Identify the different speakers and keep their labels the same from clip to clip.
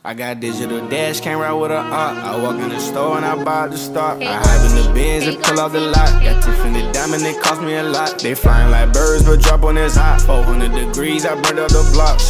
Speaker 1: I got digital dash, can't ride with a op. I walk in the store and I buy the stock. I hide in the bins and pull out the lot. Got Tiffany diamond, it cost me a lot. They flying like birds, but drop on this hot. 400 degrees, I burned up the block.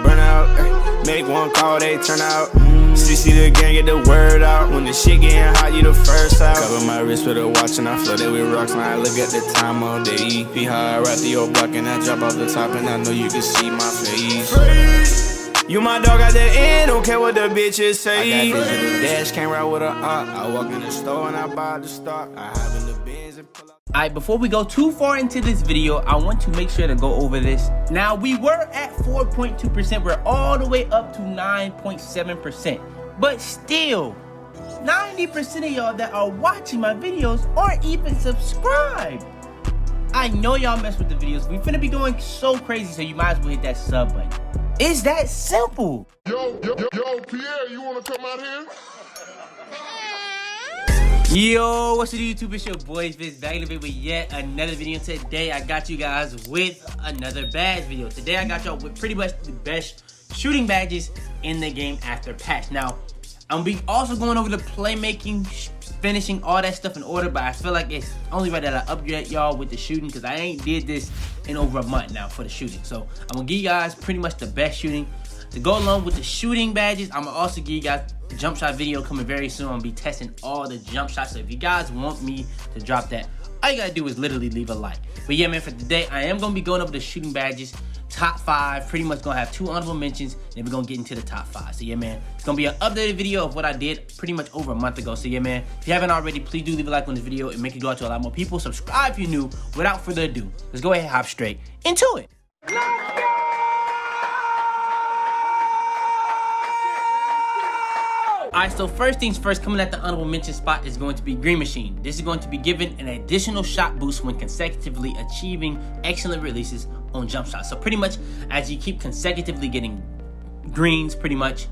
Speaker 1: Burn out, make one call, they turn out. CC the gang, get the word out. When the shit getting hot, you the first out. Cover my wrist with a watch and I flood it with rocks. Now I look at the time all day. Be high, I ride through your block and I drop off the top. And I know you can see my face. You my dog at the end, don't care what the bitches say. I got digital dash, can't ride with a op. I walk in the store and I buy the stock. I have in the bins and pull out.
Speaker 2: Alright, before we go too far into this video, I want to make sure to go over this. Now, we were at 4.2%. We're all the way up to 9.7%. But still, 90% of y'all that are watching my videos aren't even subscribed. I know y'all mess with the videos. We finna be going so crazy, so you might as well hit that sub button. It's that simple.
Speaker 3: Yo, Pierre, you wanna come out here?
Speaker 2: Yo, what's up YouTube? It's your boy YaboiFitz back in with yet another video. Today I got you guys with another badge video. Today I got y'all with pretty much the best shooting badges in the game after patch. Now, I'm gonna be also going over the playmaking, finishing, all that stuff in order, but I feel like it's only right that I upgrade y'all with the shooting because I ain't did this in over a month now for the shooting. So I'm gonna give you guys pretty much the best shooting. To go along with the shooting badges, I'm gonna also give you guys a jump shot video coming very soon. I'm gonna be testing all the jump shots. So if you guys want me to drop that, all you gotta do is literally leave a like. But yeah, man, for today, I am gonna be going over the shooting badges. Top 5, pretty much gonna have 2 honorable mentions, then we're gonna get into the top 5. So yeah, man, it's gonna be an updated video of what I did pretty much over a month ago. So yeah, man, if you haven't already, please do leave a like on this video and make it go out to a lot more people. Subscribe if you're new. Without further ado, let's go ahead and hop straight into it. Alright, so first things first, coming at the honorable mention spot is going to be Green Machine. This is going to be given an additional shot boost when consecutively achieving excellent releases on jump shots. So pretty much as you keep consecutively getting greens, pretty much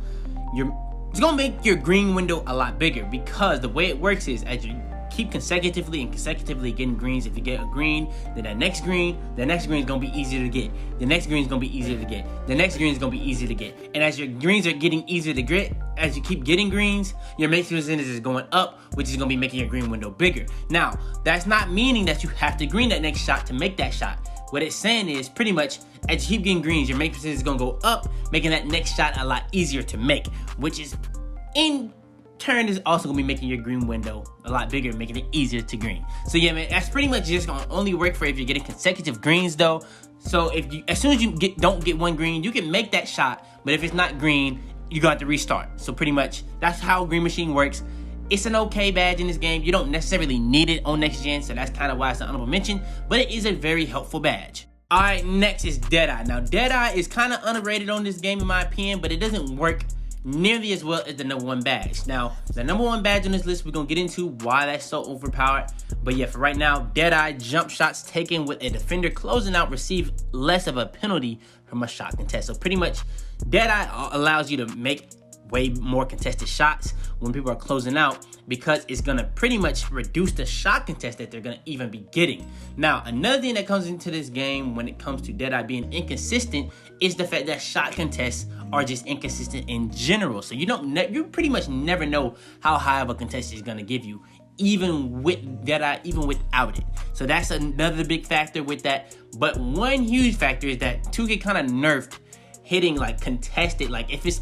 Speaker 2: it's gonna make your green window a lot bigger, because the way it works is as you keep consecutively getting greens, if you get a green, then the next green is gonna be easier to get. The next green is gonna be easier to get. The next green is gonna be easier to get. And as your greens are getting easier to get, as you keep getting greens, your max percentage is going up, which is gonna be making your green window bigger. Now, that's not meaning that you have to green that next shot to make that shot. What it's saying is pretty much as you keep getting greens, your make percentage is gonna go up, making that next shot a lot easier to make, which is in turn is also gonna be making your green window a lot bigger, making it easier to green. So yeah, man, that's pretty much just gonna only work for if you're getting consecutive greens though. So if you, as soon as you don't get one green, you can make that shot, but if it's not green, you got to restart. So pretty much that's how Green Machine works. It's an okay badge in this game. You don't necessarily need it on next gen, so that's kind of why it's an honorable mention, but it is a very helpful badge. All right, next is Deadeye. Now, Deadeye is kind of underrated on this game in my opinion, but it doesn't work nearly as well as the #1 badge. Now, the #1 badge on this list, we're gonna get into why that's so overpowered. But yeah, for right now, Deadeye jump shots taken with a defender closing out receive less of a penalty from a shot contest. So pretty much, Deadeye allows you to make way more contested shots when people are closing out, because it's gonna pretty much reduce the shot contest that they're gonna even be getting. Now, another thing that comes into this game when it comes to Deadeye being inconsistent is the fact that shot contests are just inconsistent in general. So you pretty much never know how high of a contest is gonna give you, even with Deadeye, even without it. So that's another big factor with that. But one huge factor is that 2K kind of nerfed hitting like contested, like if it's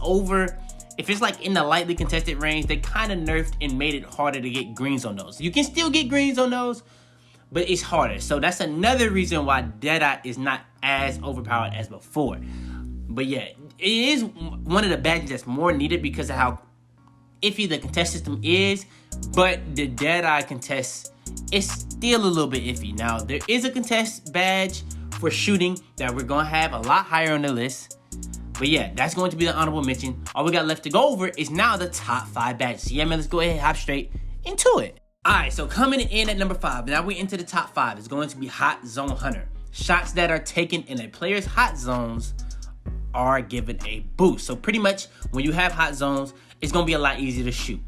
Speaker 2: like in the lightly contested range, they kind of nerfed and made it harder to get greens on those. You can still get greens on those, but it's harder. So that's another reason why Deadeye is not as overpowered as before. But yeah, it is one of the badges that's more needed because of how iffy the contest system is, but the Deadeye contest is still a little bit iffy. Now, there is a contest badge for shooting that we're gonna have a lot higher on the list. But yeah, that's going to be the honorable mention. All we got left to go over is now the top 5 badges. So yeah, man, let's go ahead and hop straight into it. All right, so coming in at number 5, now we're into the top 5. It's going to be Hot Zone Hunter. Shots that are taken in a player's hot zones are given a boost. So pretty much when you have hot zones, it's going to be a lot easier to shoot.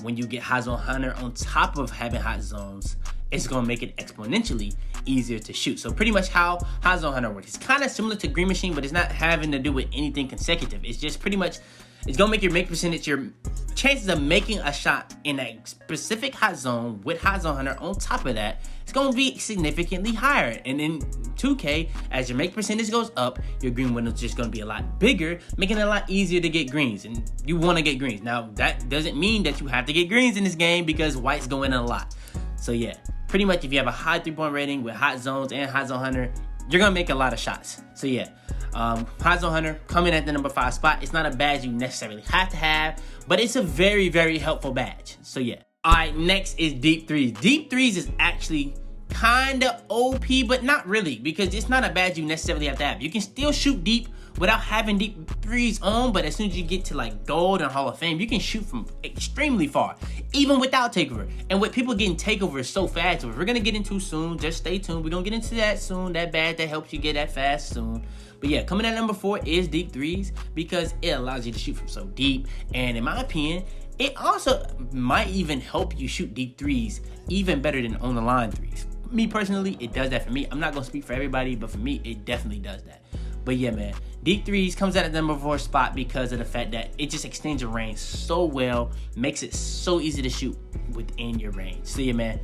Speaker 2: When you get Hot Zone Hunter on top of having hot zones, it's gonna make it exponentially easier to shoot. So pretty much how Hot Zone Hunter works, it's kind of similar to Green Machine, but it's not having to do with anything consecutive. It's just pretty much, it's gonna make your make percentage, your chances of making a shot in a specific hot zone with Hot Zone Hunter on top of that, it's gonna be significantly higher. And in 2K, as your make percentage goes up, your green window is just gonna be a lot bigger, making it a lot easier to get greens. And you wanna get greens. Now, that doesn't mean that you have to get greens in this game because whites go in a lot. So yeah, pretty much if you have a high 3-point rating with Hot Zones and Hot Zone Hunter, you're gonna make a lot of shots. So yeah, Hot Zone Hunter coming at the number 5 spot. It's not a badge you necessarily have to have, but it's a very, very helpful badge. So yeah. All right, next is Deep Threes. Deep Threes is actually kind of OP, but not really, because it's not a badge you necessarily have to have. You can still shoot deep without having deep threes on, but as soon as you get to like gold and Hall of Fame, you can shoot from extremely far, even without takeover. And with people getting takeovers so fast, which we're gonna get into soon, just stay tuned. We're gonna get into that soon, that badge that helps you get that fast soon. But yeah, coming at number 4 is Deep Threes, because it allows you to shoot from so deep. And in my opinion, it also might even help you shoot deep threes even better than on the line threes. Me personally, it does that for me. I'm not gonna speak for everybody, but for me, it definitely does that. But yeah, man, Deep Threes comes at the number 4 spot because of the fact that it just extends your range so well, makes it so easy to shoot within your range. So yeah, man,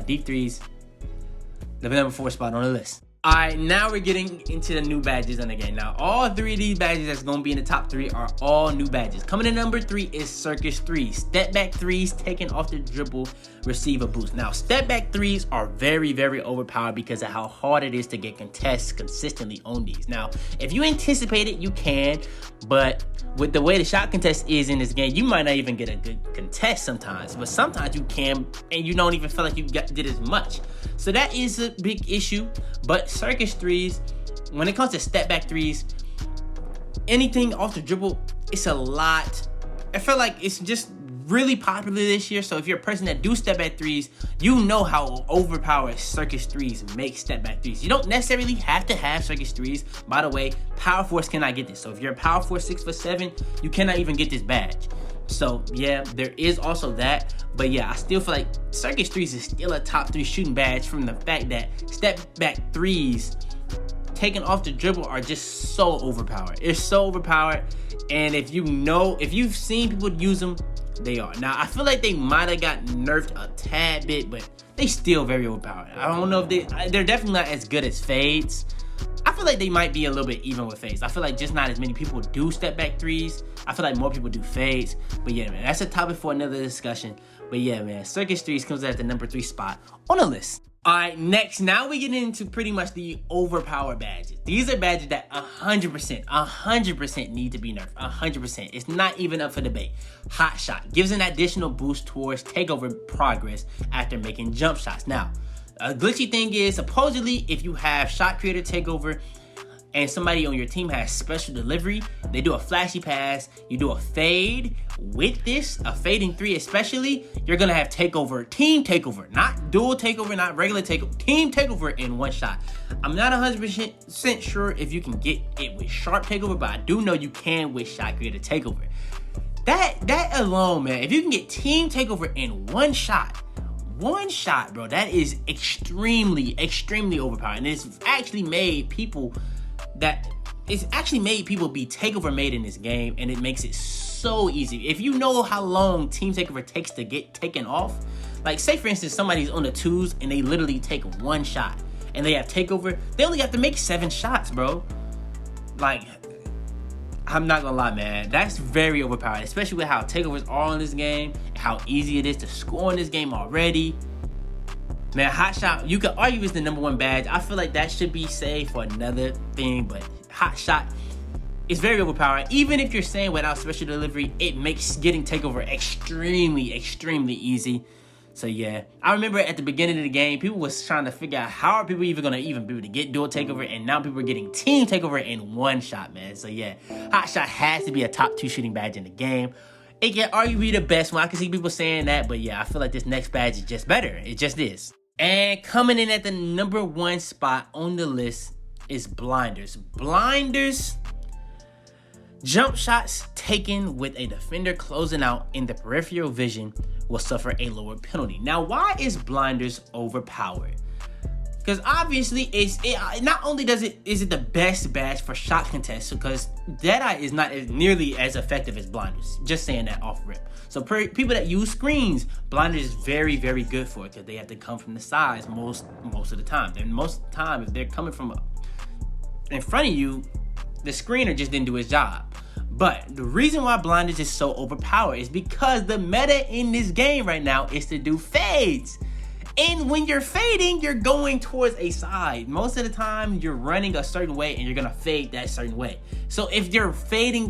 Speaker 2: Deep Threes, the number 4 spot on the list. All right, now we're getting into the new badges in the game. Now, all 3 of these badges that's going to be in the top 3 are all new badges. Coming in number 3 is Circus 3. Step back 3s taken off the dribble, receive a boost. Now, step back 3s are very, very overpowered because of how hard it is to get contests consistently on these. Now, if you anticipate it, you can, but with the way the shot contest is in this game, you might not even get a good contest sometimes, but sometimes you can, and you don't even feel like you did as much. So that is a big issue. But Circus 3s, when it comes to step back 3s, anything off the dribble, it's a lot. I feel like it's just really popular this year. So if you're a person that do step back 3s, you know how overpowered Circus 3s make step back 3s. You don't necessarily have to have Circus 3s. By the way, Power Force cannot get this. So if you're a Power Force 6'7", you cannot even get this badge. So yeah, there is also that. But yeah, I still feel like Circus 3s is still a top 3 shooting badge from the fact that step back 3s taken off the dribble are just so overpowered. It's so overpowered. And if you've seen people use them, they are. Now, I feel like they might have got nerfed a tad bit, but they still very overpowered. I don't know if they're definitely not as good as fades. I feel like they might be a little bit even with fades. I feel like just not as many people do step back 3s. I feel like more people do fades. But yeah, man, that's a topic for another discussion. But yeah, man, Circus 3s comes at the number 3 spot on the list. All right, next, now we get into pretty much the overpowered badges. These are badges that 100% need to be nerfed. 100%. It's not even up for debate. Hot Shot gives an additional boost towards takeover progress after making jump shots. Now, a glitchy thing is, supposedly, if you have shot creator takeover and somebody on your team has special delivery, they do a flashy pass, you do a fade with this, a fading 3 especially, you're gonna have takeover, team takeover, not dual takeover, not regular takeover, team takeover in one shot. I'm not 100% sure if you can get it with sharp takeover, but I do know you can with shot creator takeover. That alone, man, if you can get team takeover in one shot, bro, that is extremely overpowered. And it's actually made people be takeover made in this game, and it makes it so easy. If you know how long team takeover takes to get taken off, like say for instance somebody's on the 2s and they literally take one shot and they have takeover, they only have to make 7 shots, bro. Like, I'm not gonna lie, man, that's very overpowered, especially with how takeovers are in this game, how easy it is to score in this game already. Man, Hot Shot, you could argue it's the number 1 badge. I feel like that should be saved for another thing, but Hot Shot is very overpowered. Even if you're saying without special delivery, it makes getting takeover extremely easy. So yeah, I remember at the beginning of the game, people was trying to figure out how are people even gonna be able to get dual takeover, and now people are getting team takeover in one shot, man. So yeah, Hot Shot has to be a top 2 shooting badge in the game. It can arguably be the best one. I can see people saying that, but yeah, I feel like this next badge is just better. It just is. And coming in at the number 1 spot on the list is Blinders. Blinders, jump shots taken with a defender closing out in the peripheral vision will suffer a lower penalty. Now, why is blinders overpowered? Because obviously, not only is it the best badge for shot contests, because Deadeye is not nearly as effective as blinders. Just saying that off rip. So people that use screens, blinders is very, very good for it because they have to come from the sides most of the time. And most of the time, if they're coming from in front of you, the screener just didn't do his job. But the reason why blinders is so overpowered is because the meta in this game right now is to do fades. And when you're fading, you're going towards a side. Most of the time, you're running a certain way and you're gonna fade that certain way. So if you're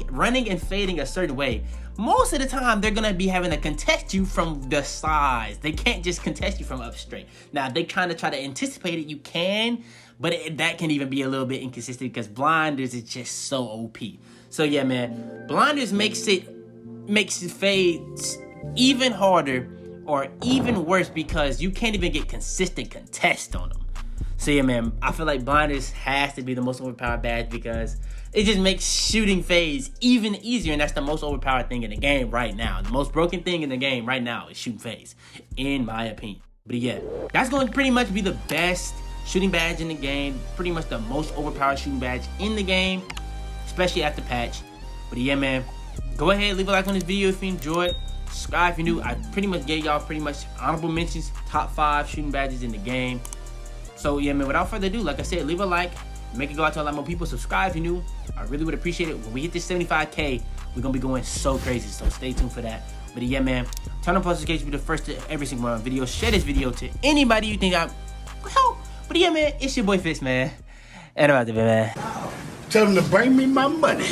Speaker 2: running and fading a certain way, most of the time, they're gonna be having to contest you from the sides. They can't just contest you from up straight. Now, if they kind of try to anticipate it, you can, but that can even be a little bit inconsistent because blinders is just so OP. So yeah, man, blinders makes it fades even harder or even worse because you can't even get consistent contest on them. So yeah, man, I feel like blinders has to be the most overpowered badge because it just makes shooting fades even easier, and that's the most overpowered thing in the game right now. The most broken thing in the game right now is shooting fades, in my opinion. But yeah, that's going to pretty much be the best shooting badge in the game, pretty much the most overpowered shooting badge in the game, especially after patch. But yeah, man, go ahead, leave a like on this video if you enjoyed. Subscribe if you're new. I pretty much gave y'all pretty much honorable mentions, top 5 shooting badges in the game. So yeah, man, without further ado, like I said, leave a like, make it go out to a lot more people. Subscribe if you're new. I really would appreciate it. When we hit this 75K, we're gonna be going so crazy, so stay tuned for that. But yeah, man, turn on post notifications to be the first to every single one of my videos. Share this video to anybody you think I help. But yeah, man, it's your boy Fitz, man, and I'm out there, man.
Speaker 3: Tell them to bring me my money.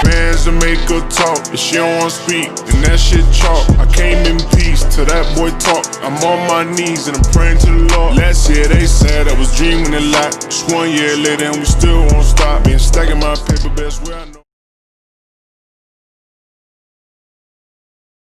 Speaker 4: Bands to make her talk, if she don't wanna speak, then that shit chalk. I came in peace till that boy talk. I'm on my knees and I'm praying to the Lord. Last year they said I was dreaming a lot. Just 1 year later and we still won't stop. Been stacking my paper, best where I know.